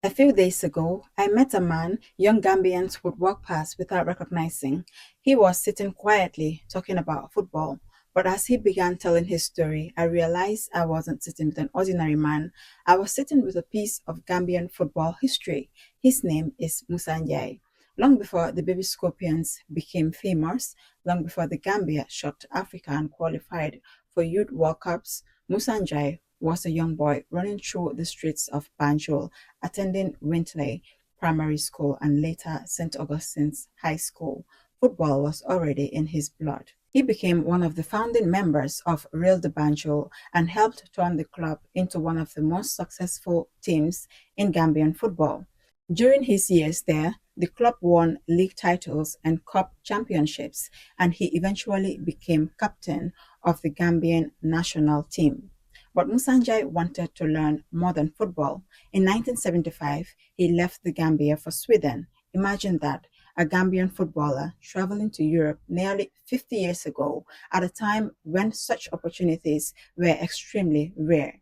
A few days ago, I met a man young Gambians would walk past without recognizing. He was sitting quietly talking about football. But as he began telling his story, I realized I wasn't sitting with an ordinary man. I was sitting with a piece of Gambian football history. His name is Musa Njie. Long before the Baby Scorpions became famous, long before the Gambia shocked Africa and qualified for Youth World Cups, Musa Njie was a young boy running through the streets of Banjul, attending Wintley Primary School and later St. Augustine's High School. Football was already in his blood. He became one of the founding members of Real de Banjul and helped turn the club into one of the most successful teams in Gambian football. During his years there, the club won league titles and cup championships, and he eventually became captain of the Gambian national team. But Musanjai wanted to learn more than football. In 1975, he left the Gambia for Sweden. Imagine that, a Gambian footballer traveling to Europe nearly 50 years ago, at a time when such opportunities were extremely rare.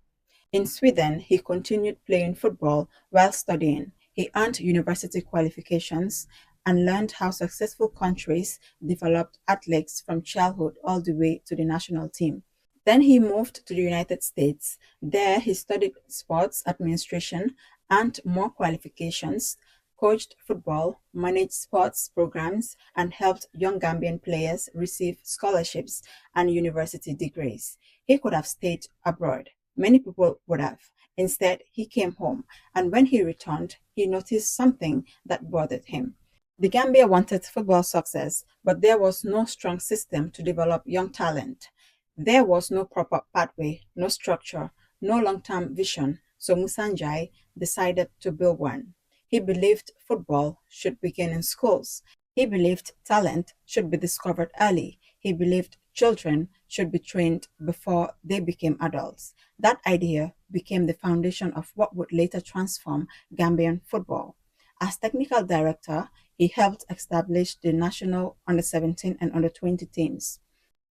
In Sweden, he continued playing football while studying. He earned university qualifications and learned how successful countries developed athletes from childhood all the way to the national team. Then he moved to the United States. There, he studied sports administration and more qualifications, coached football, managed sports programs, and helped young Gambian players receive scholarships and university degrees. He could have stayed abroad. Many people would have. Instead, he came home, and when he returned, he noticed something that bothered him. The Gambia wanted football success, but there was no strong system to develop young talent. There was no proper pathway, no structure, no long-term vision, so Musanjai decided to build one. He believed football should begin in schools. He believed talent should be discovered early. He believed children should be trained before they became adults. That idea became the foundation of what would later transform Gambian football. As technical director, he helped establish the national under 17 and under 20 teams.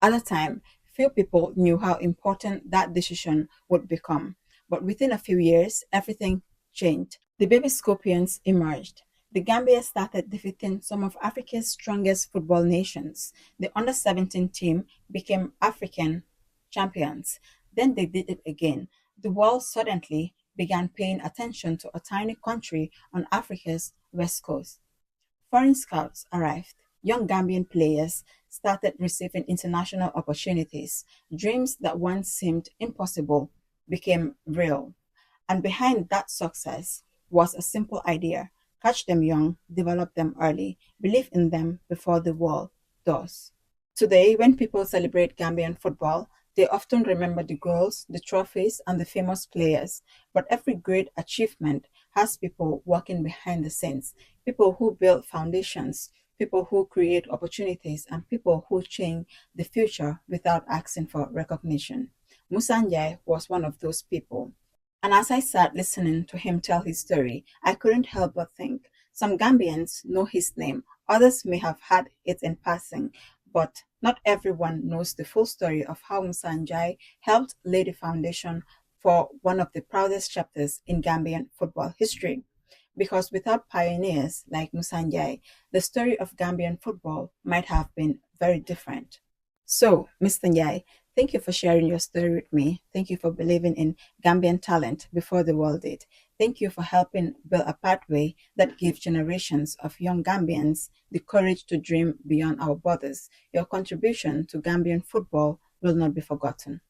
At the time, few people knew how important that decision would become. But within a few years, everything changed. The baby scorpions emerged. The Gambia started defeating some of Africa's strongest football nations. The under 17 team became African champions. Then they did it again. The world suddenly began paying attention to a tiny country on Africa's west coast. Foreign scouts arrived. Young Gambian players started receiving international opportunities. Dreams that once seemed impossible became real. And behind that success was a simple idea: catch them young, develop them early, believe in them before the world does. Today, when people celebrate Gambian football, they often remember the goals, the trophies, and the famous players. But every great achievement has people working behind the scenes, people who build foundations, people who create opportunities, and people who change the future without asking for recognition. Musanjay was one of those people. And as I sat listening to him tell his story, I couldn't help but think some Gambians know his name, others may have had it in passing, but not everyone knows the full story of how Musanjai helped lay the foundation for one of the proudest chapters in Gambian football history. Because without pioneers like Musanjai, the story of Gambian football might have been very different. So, Mr. Njai, thank you for sharing your story with me. Thank you for believing in Gambian talent before the world did. Thank you for helping build a pathway that gives generations of young Gambians the courage to dream beyond our borders. Your contribution to Gambian football will not be forgotten.